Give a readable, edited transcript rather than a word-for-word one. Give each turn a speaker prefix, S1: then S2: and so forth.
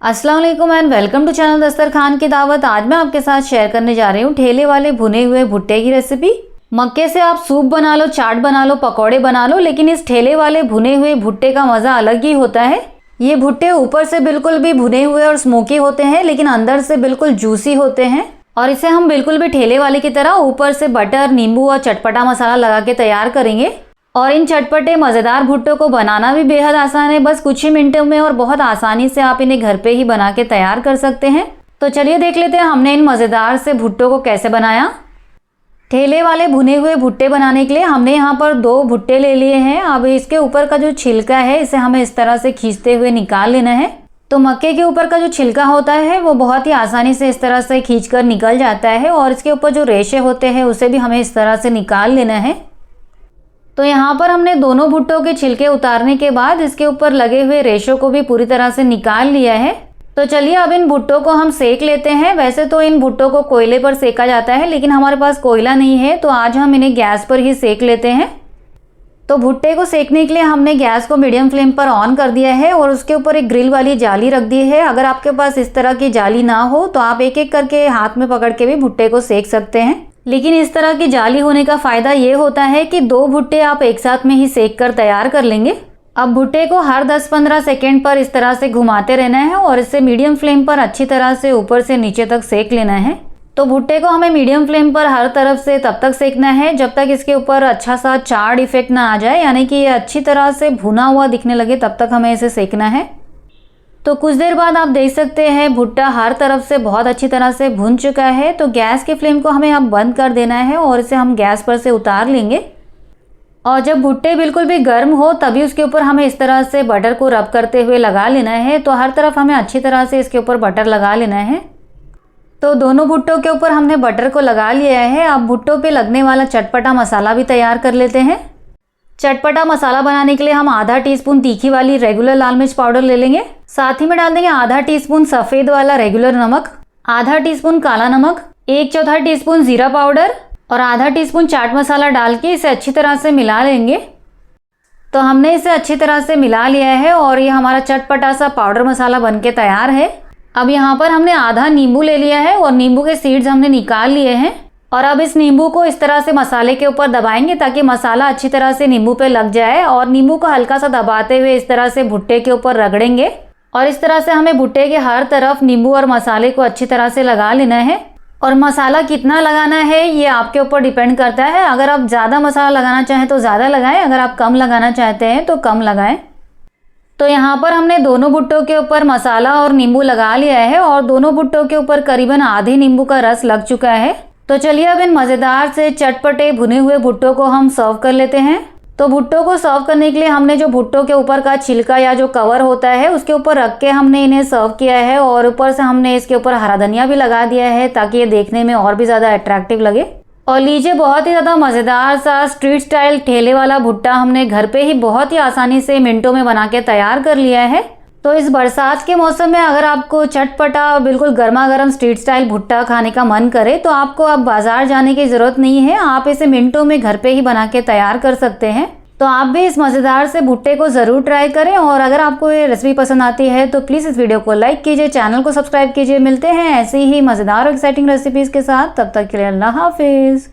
S1: अस्सलाम वालेकुम and welcome to channel दस्तरखान की दावत। आज मैं आपके साथ शेयर करने जा रही हूँ ठेले वाले भुने हुए भुट्टे की रेसिपी। मक्के से आप सूप बना लो, चाट बना लो, पकौड़े बना लो, लेकिन इस ठेले वाले भुने हुए भुट्टे का मज़ा अलग ही होता है। ये भुट्टे ऊपर से बिल्कुल भी भुने हुए और स्मोकी होते हैं, लेकिन अंदर से बिल्कुल जूसी होते हैं। और इसे हम बिल्कुल भी ठेले वाले की तरह ऊपर से बटर, नींबू और चटपटा मसाला लगा के तैयार करेंगे। और इन चटपटे मज़ेदार भुट्टों को बनाना भी बेहद आसान है। बस कुछ ही मिनटों में और बहुत आसानी से आप इन्हें घर पे ही बना के तैयार कर सकते हैं। तो चलिए देख लेते हैं हमने इन मज़ेदार से भुट्टों को कैसे बनाया। ठेले वाले भुने हुए भुट्टे बनाने के लिए हमने यहाँ पर 2 भुट्टे ले लिए हैं। अब इसके ऊपर का जो छिलका है इसे हमें इस तरह से खींचते हुए निकाल लेना है। तो मक्के के ऊपर का जो छिलका होता है वो बहुत ही आसानी से इस तरह से खींचकर निकल जाता है, और इसके ऊपर जो रेशे होते हैं उसे भी हमें इस तरह से निकाल लेना है। तो यहाँ पर हमने दोनों भुट्टों के छिलके उतारने के बाद इसके ऊपर लगे हुए रेशों को भी पूरी तरह से निकाल लिया है। तो चलिए अब इन भुट्टों को हम सेक लेते हैं। वैसे तो इन भुट्टों को कोयले पर सेका जाता है, लेकिन हमारे पास कोयला नहीं है, तो आज हम इन्हें गैस पर ही सेक लेते हैं। तो भुट्टे को सेकने के लिए हमने गैस को मीडियम फ्लेम पर ऑन कर दिया है और उसके ऊपर एक ग्रिल वाली जाली रख दी है। अगर आपके पास इस तरह की जाली ना हो तो आप एक एक करके हाथ में पकड़ के भी भुट्टे को सेक सकते हैं, लेकिन इस तरह की जाली होने का फ़ायदा ये होता है कि 2 भुट्टे आप एक साथ में ही सेक कर तैयार कर लेंगे। अब भुट्टे को हर 10-15 सेकेंड पर इस तरह से घुमाते रहना है और इसे मीडियम फ्लेम पर अच्छी तरह से ऊपर से नीचे तक सेक लेना है। तो भुट्टे को हमें मीडियम फ्लेम पर हर तरफ से तब तक सेकना है जब तक इसके ऊपर अच्छा सा चाट इफेक्ट ना आ जाए, यानी कि ये अच्छी तरह से भुना हुआ दिखने लगे, तब तक हमें इसे सेकना है। तो कुछ देर बाद आप देख सकते हैं भुट्टा हर तरफ से बहुत अच्छी तरह से भुन चुका है। तो गैस की फ्लेम को हमें अब बंद कर देना है और इसे हम गैस पर से उतार लेंगे। और जब भुट्टे बिल्कुल भी गर्म हो तभी उसके ऊपर हमें इस तरह से बटर को रब करते हुए लगा लेना है। तो हर तरफ हमें अच्छी तरह से इसके ऊपर बटर लगा लेना है। तो दोनों भुट्टों के ऊपर हमने बटर को लगा लिया है। अब भुट्टों पे लगने वाला चटपटा मसाला भी तैयार कर लेते हैं। चटपटा मसाला बनाने के लिए हम आधा टीस्पून तीखी वाली रेगुलर लाल मिर्च पाउडर ले लेंगे। साथ ही में डाल देंगे आधा टीस्पून सफ़ेद वाला रेगुलर नमक, आधा टीस्पून काला नमक, 1/4 टीस्पून जीरा पाउडर और आधा टीस्पून चाट मसाला डाल के इसे अच्छी तरह से मिला लेंगे। तो हमने इसे अच्छी तरह से मिला लिया है और ये हमारा चटपटा सा पाउडर मसाला बनके तैयार है। अब यहाँ पर हमने आधा नींबू ले लिया है और नींबू के सीड्स हमने निकाल लिए हैं। और अब इस नींबू को इस तरह से मसाले के ऊपर दबाएंगे ताकि मसाला अच्छी तरह से नींबू पे लग जाए, और नींबू को हल्का सा दबाते हुए इस तरह से भुट्टे के ऊपर रगड़ेंगे। और इस तरह से हमें भुट्टे के हर तरफ नींबू और मसाले को अच्छी तरह से लगा लेना है। और मसाला कितना लगाना है ये आपके ऊपर डिपेंड करता है। अगर आप ज़्यादा मसाला लगाना चाहें तो ज़्यादा लगाएं, अगर आप कम लगाना चाहते हैं तो कम लगाएं। तो यहाँ पर हमने दोनों भुट्टों के ऊपर मसाला और नींबू लगा लिया है और दोनों भुट्टों के ऊपर करीबन आधे नींबू का रस लग चुका है। तो चलिए अब इन मज़ेदार से चटपटे भुने हुए भुट्टों को हम सर्व कर लेते हैं। तो भुट्टों को सर्व करने के लिए हमने जो भुट्टों के ऊपर का छिलका या जो कवर होता है उसके ऊपर रख के हमने इन्हें सर्व किया है, और ऊपर से हमने इसके ऊपर हरा धनिया भी लगा दिया है ताकि ये देखने में और भी ज़्यादा अट्रैक्टिव लगे। और लीजिए बहुत ही ज़्यादा मज़ेदार सा स्ट्रीट स्टाइल ठेले वाला भुट्टा हमने घर पे ही बहुत ही आसानी से मिनटों में बना के तैयार कर लिया है। तो इस बरसात के मौसम में अगर आपको चटपटा और बिल्कुल गर्मा गर्म स्ट्रीट स्टाइल भुट्टा खाने का मन करे तो आपको अब बाजार जाने की ज़रूरत नहीं है, आप इसे मिनटों में घर पे ही बना के तैयार कर सकते हैं। तो आप भी इस मज़ेदार से भुट्टे को ज़रूर ट्राई करें। और अगर आपको ये रेसिपी पसंद आती है तो प्लीज़ इस वीडियो को लाइक कीजिए, चैनल को सब्सक्राइब कीजिए। मिलते हैं ऐसी ही मज़ेदार और एक्साइटिंग रेसिपीज़ के साथ, तब तक के लिए अल्लाह हाफिज़।